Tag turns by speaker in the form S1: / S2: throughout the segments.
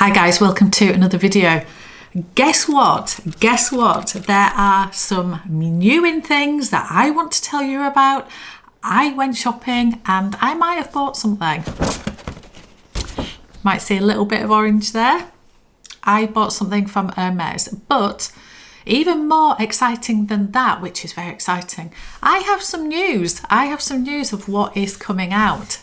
S1: Hi guys, welcome to another video. Guess what? Guess what? There are some new things that I want to tell you about. I went shopping and I might have bought something. Might see a little bit of orange there. I bought something from Hermes, but even more exciting than that, which is very exciting, I have some news. I have some news of what is coming out.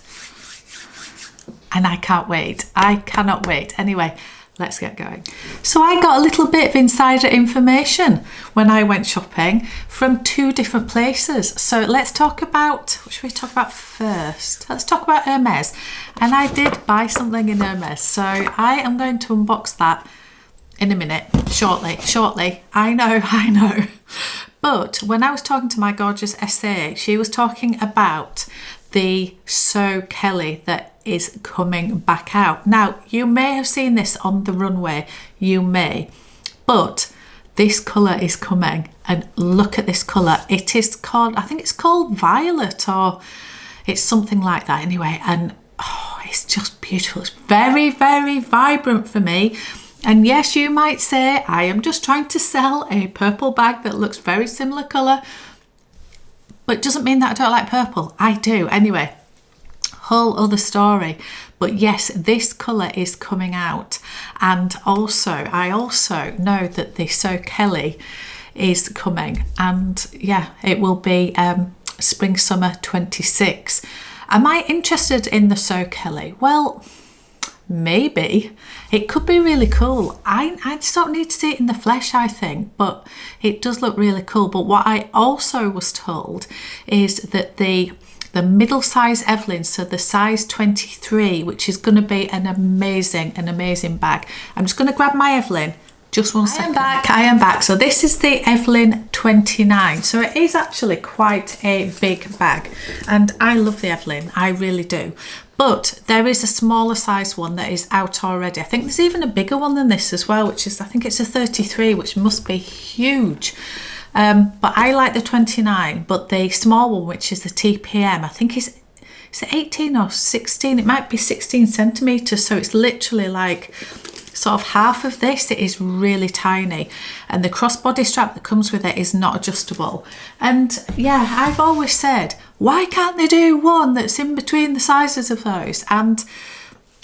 S1: And I can't wait. I cannot wait. Anyway, let's get going. So I got a little bit of insider information when I went shopping from two different places. So let's talk about, what should we talk about first? Let's talk about Hermes. And I did buy something in Hermes. So I am going to unbox that in a minute, shortly. I know. But when I was talking to my gorgeous SA, she was talking about the So Kelly that is coming back out. Now, you may have seen this on the runway, you may, but this colour is coming, and look at this colour. It is called, I think it's called Violet, or it's something like that anyway, and oh, it's just beautiful. It's very, very vibrant for me. And yes, you might say I am just trying to sell a purple bag that looks very similar colour, but it doesn't mean that I don't like purple. I do. Anyway, whole other story. But yes, this colour is coming out. And also, I also know that the So Kelly is coming. And yeah, it will be spring summer 26. Am I interested in the So Kelly? Well, maybe. It could be really cool. I just don't need to see it in the flesh, I think, but it does look really cool. But what I also was told is that the middle size Evelyn, so the size 23, which is going to be an amazing bag. I'm just going to grab my Evelyn. Just one second. I am back. So this is the Evelyn 29. So it is actually quite a big bag. And I love the Evelyn. I really do. But there is a smaller size one that is out already. I think there's even a bigger one than this as well, which is, I think it's a 33, which must be huge. But I like the 29, but the small one, which is the TPM, I think is it 18 or 16? It might be 16 centimeters. So it's literally like sort of half of this. It is really tiny, and the crossbody strap that comes with it is not adjustable. And yeah, I've always said, why can't they do one that's in between the sizes of those? And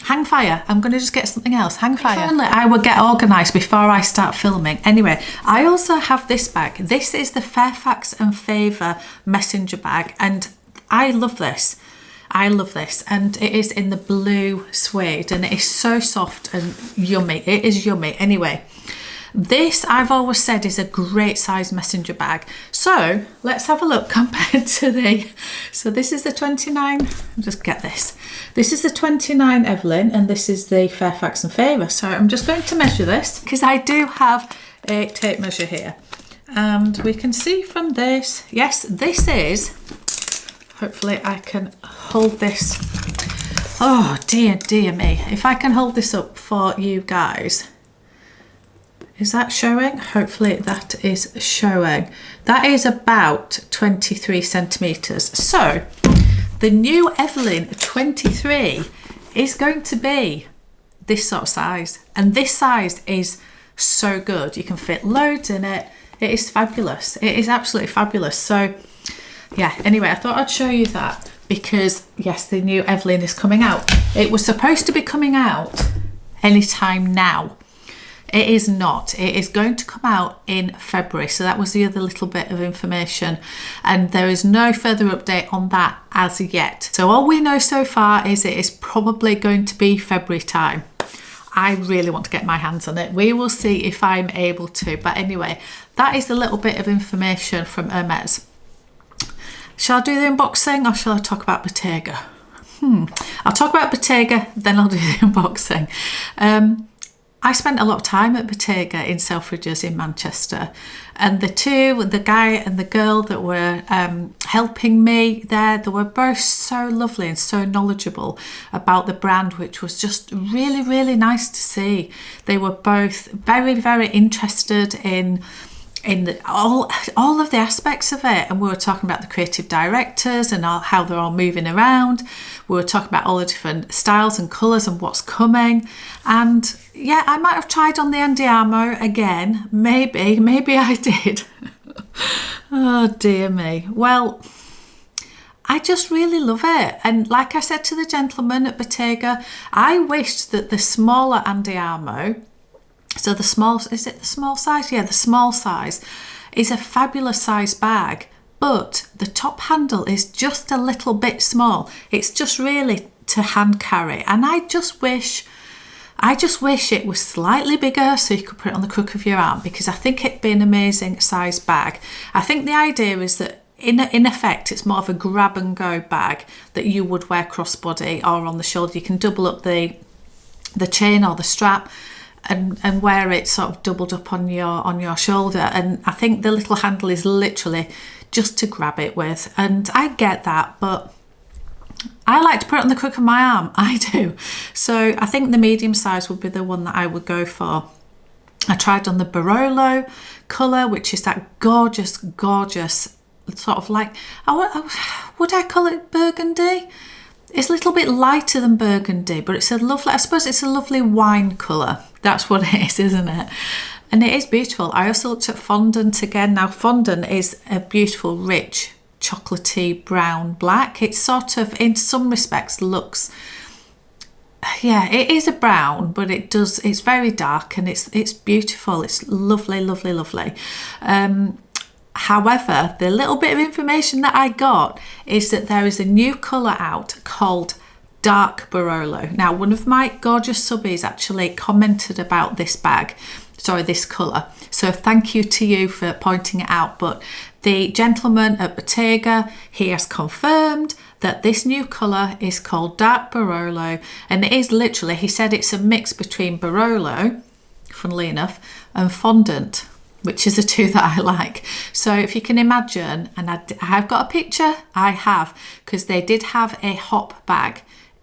S1: hang fire, I'm going to just get something else. Hang fire. Finally, I will get organised before I start filming. Anyway, I also have this bag. This is the Fairfax and Favour messenger bag, and I love this. And it is in the blue suede, and it is so soft and yummy. It is yummy. Anyway, this I've always said is a great size messenger bag. So let's have a look compared to so this is the 29. I'll just get this. This is the 29 Evelyn, and this is the Fairfax and Favour. So I'm just going to measure this because I do have a tape measure here, and we can see from this, yes, this is, hopefully I can hold this. Oh dear me. If I can hold this up for you guys. Is that showing? Hopefully that is showing. That is about 23 centimeters. So the new Evelyn 23 is going to be this sort of size. And this size is so good. You can fit loads in it. It is fabulous. It is absolutely fabulous. So yeah, anyway, I thought I'd show you that because yes, the new Evelyn is coming out. It was supposed to be coming out anytime now. It is not. It is going to come out in February. So that was the other little bit of information, and there is no further update on that as yet. So all we know so far is it is probably going to be February time. I really want to get my hands on it. We will see if I'm able to. But anyway, that is a little bit of information from Hermes. Shall I do the unboxing, or shall I talk about Bottega? I'll talk about Bottega, then I'll do the unboxing. I spent a lot of time at Bottega in Selfridges in Manchester, and the guy and the girl that were helping me there, they were both so lovely and so knowledgeable about the brand, which was just really nice to see. They were both very interested in all of the aspects of it, and we were talking about the creative directors and how they're all moving around. We were talking about all the different styles and colours and what's coming, and yeah, I might have tried on the Andiamo again. Maybe I did. Oh dear me. Well, I just really love it. And like I said to the gentleman at Bottega, I wished that the smaller Andiamo, so the small, is it the small size? Yeah, the small size is a fabulous size bag, but the top handle is just a little bit small. It's just really to hand carry. And I just wish it was slightly bigger so you could put it on the crook of your arm, because I think it'd be an amazing size bag. I think the idea is that in effect, it's more of a grab and go bag that you would wear crossbody or on the shoulder. You can double up the chain or the strap and wear it sort of doubled up on your shoulder. And I think the little handle is literally just to grab it with. And I get that, but I like to put it on the crook of my arm. I do. So I think the medium size would be the one that I would go for. I tried on the Barolo colour, which is that gorgeous sort of like, would I call it burgundy? It's a little bit lighter than burgundy, but it's a lovely, I suppose it's a lovely wine colour. That's what it is, isn't it? And it is beautiful. I also looked at fondant again. Now fondant is a beautiful, rich, chocolatey brown black. It sort of, in some respects, looks, yeah, it is a brown, but it's very dark and it's beautiful. It's lovely. However, the little bit of information that I got is that there is a new colour out called Dark Barolo. Now, one of my gorgeous subbies actually commented about this colour. So thank you to you for pointing it out. But the gentleman at Bottega, he has confirmed that this new colour is called Dark Barolo. And it is literally, he said it's a mix between Barolo, funnily enough, and fondant, which is the two that I like. So if you can imagine, and I have got a picture, I have, because they did have a hop bag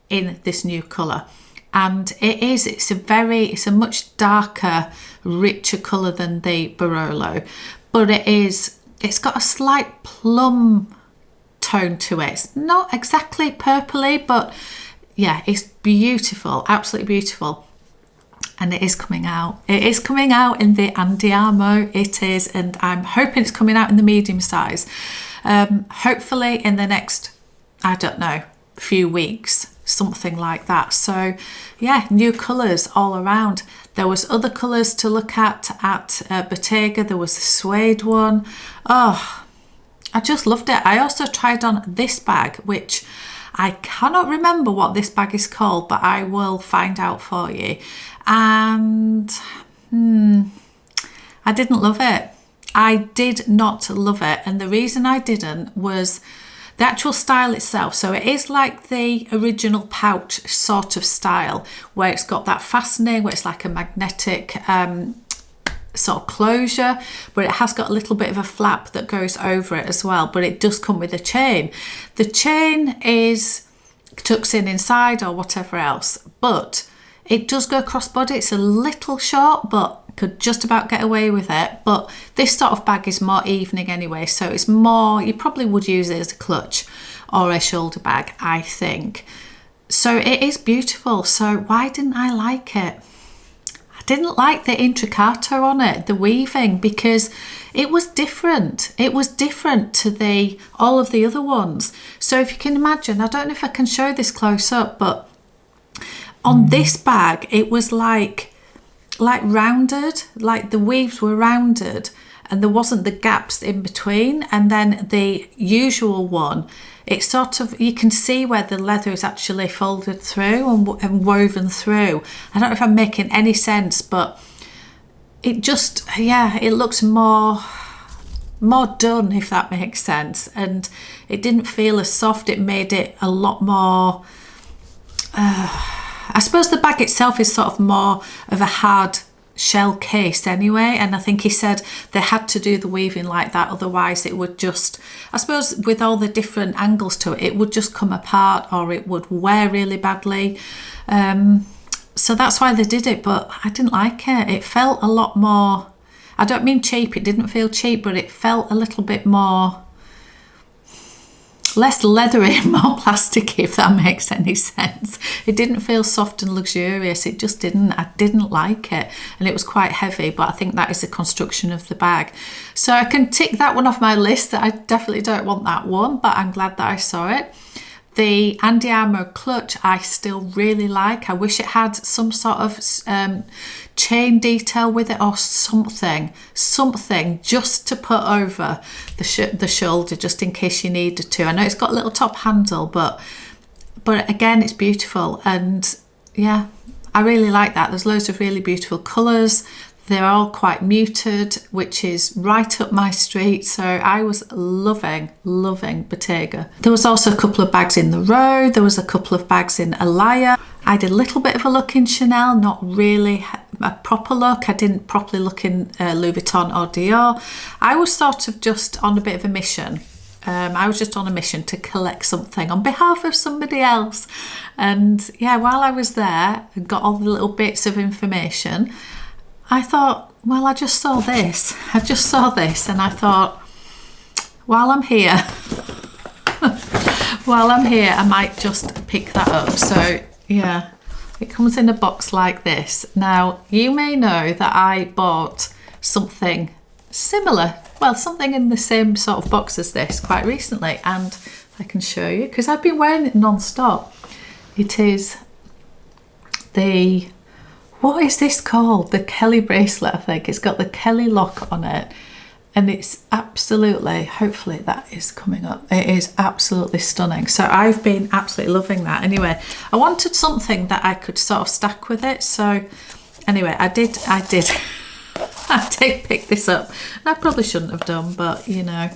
S1: in this new colour. And it's a much darker, richer colour than the Barolo. But it's got a slight plum tone to it. It's not exactly purpley, but yeah, it's beautiful, absolutely beautiful. And it is coming out. It is coming out in the Andiamo. It is, and I'm hoping it's coming out in the medium size. Hopefully in the next, I don't know, few weeks, something like that. So yeah, new colours all around. There was other colours to look at Bottega. There was the suede one. Oh, I just loved it. I also tried on this bag, which I cannot remember what this bag is called, but I will find out for you. And I didn't love it. I did not love it. And the reason I didn't was the actual style itself. So it is like the original pouch sort of style, where it's got that fastening, where it's like a magnetic sort of closure, but it has got a little bit of a flap that goes over it as well. But it does come with a chain. The chain tucks in inside or whatever else, but it does go crossbody. It's a little short, but could just about get away with it. But this sort of bag is more evening anyway, so it's more, you probably would use it as a clutch or a shoulder bag, I think. So it is beautiful. So why didn't I like it? I didn't like the intricato on it, the weaving, because it was different. It was different to all of the other ones. So if you can imagine, I don't know if I can show this close up, but on this bag, it was like rounded, like the weaves were rounded and there wasn't the gaps in between. And then the usual one, it's sort of, you can see where the leather is actually folded through and woven through. I don't know if I'm making any sense, but it just, yeah, it looks more done, if that makes sense. And it didn't feel as soft. It made it a lot more, I suppose the bag itself is sort of more of a hard shell case anyway, and I think he said they had to do the weaving like that, otherwise it would just, I suppose with all the different angles to it, it would just come apart or it would wear really badly. So that's why they did it, but I didn't like it. It felt a lot more, I don't mean cheap, it didn't feel cheap, but it felt a little bit more, less leathery, more plasticky, if that makes any sense. It didn't feel soft and luxurious. It just didn't. I didn't like it, and it was quite heavy, but I think that is the construction of the bag. So I can tick that one off my list, that I definitely don't want that one, but I'm glad that I saw it. The Andiamo clutch I still really like. I wish it had some sort of chain detail with it, or something just to put over the shoulder, just in case you needed to. I know it's got a little top handle, but again, it's beautiful, and yeah, I really like that. There's loads of really beautiful colours. They're all quite muted, which is right up my street. So I was loving Bottega. There was also a couple of bags in the Row. There was a couple of bags in Alaya. I did a little bit of a look in Chanel, not really a proper look. I didn't properly look in Louis Vuitton or Dior. I was sort of just on a bit of a mission. I was just on a mission to collect something on behalf of somebody else. And yeah, while I was there and got all the little bits of information, I thought, well, I just saw this. And I thought, while I'm here, I might just pick that up. So yeah, it comes in a box like this. Now, you may know that I bought something similar, well, something in the same sort of box as this quite recently, and I can show you because I've been wearing it non-stop. It is the, what is this called? The Kelly bracelet, I think. It's got the Kelly lock on it, and it's absolutely, hopefully that is coming up. It is absolutely stunning. So I've been absolutely loving that. Anyway, I wanted something that I could sort of stack with it. So anyway, I did I did pick this up. I probably shouldn't have done, but you know,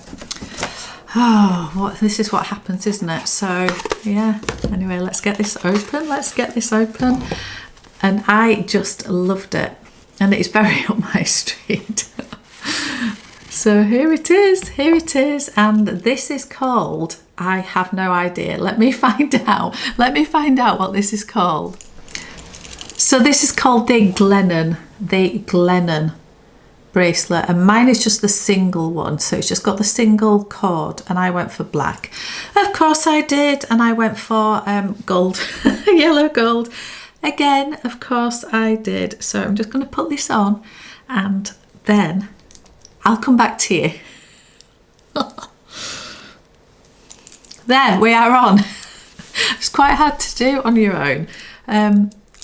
S1: this is what happens, isn't it? So yeah, anyway, let's get this open. And I just loved it, and it's very up my street. So here it is, and this is called, I have no idea, let me find out what this is called. So this is called the Glennon bracelet, and mine is just the single one, so it's just got the single cord, and I went for black. Of course I did, and I went for gold, yellow gold. Again, of course I did. So I'm just going to put this on, and then I'll come back to you. There, we are on. It's quite hard to do on your own.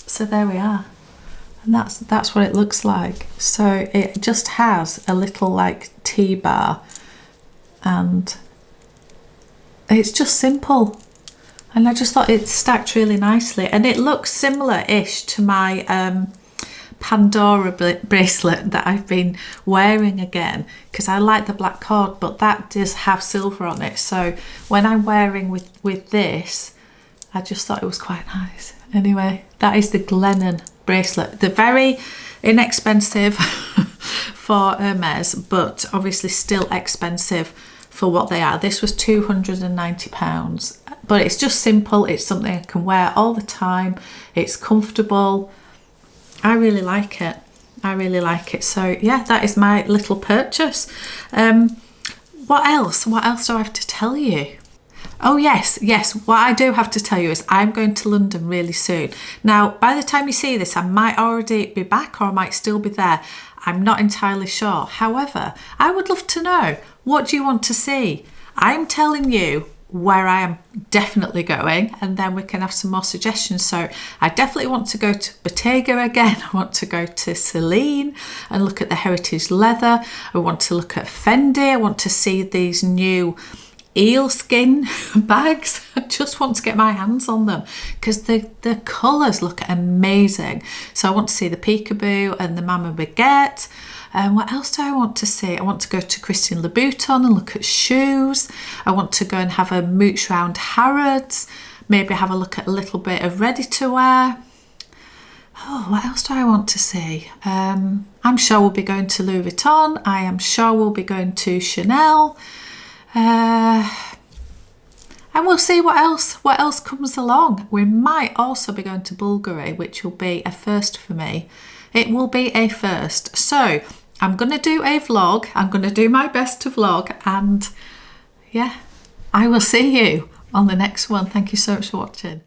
S1: So there we are. And that's what it looks like. So it just has a little like T-bar, and it's just simple. And I just thought it stacked really nicely, and it looks similar-ish to my Pandora bracelet that I've been wearing again, because I like the black cord, but that does have silver on it. So when I'm wearing with this, I just thought it was quite nice. Anyway, that is the Glennon bracelet. They're very inexpensive for Hermes, but obviously still expensive for what they are. This was £290, but it's just simple. It's something I can wear all the time. It's comfortable. I really like it. So yeah, that is my little purchase. What else do I have to tell you? Oh yes, what I do have to tell you is I'm going to London really soon. Now, by the time you see this, I might already be back, or I might still be there. I'm not entirely sure. However, I would love to know, what do you want to see? I'm telling you where I am definitely going, and then we can have some more suggestions. So I definitely want to go to Bottega again. I want to go to Celine and look at the heritage leather. I want to look at Fendi. I want to see these new eel skin bags. I just want to get my hands on them because the colours look amazing. So I want to see the Peekaboo and the Mama Baguette. What else do I want to see? I want to go to Christian Louboutin and look at shoes. I want to go and have a mooch round Harrods. Maybe have a look at a little bit of ready-to-wear. Oh, what else do I want to see? I'm sure we'll be going to Louis Vuitton. I am sure we'll be going to Chanel. And we'll see what else comes along. We might also be going to Bulgari, which will be a first for me. It will be a first. So I'm going to do a vlog. I'm going to do my best to vlog, and yeah, I will see you on the next one. Thank you so much for watching.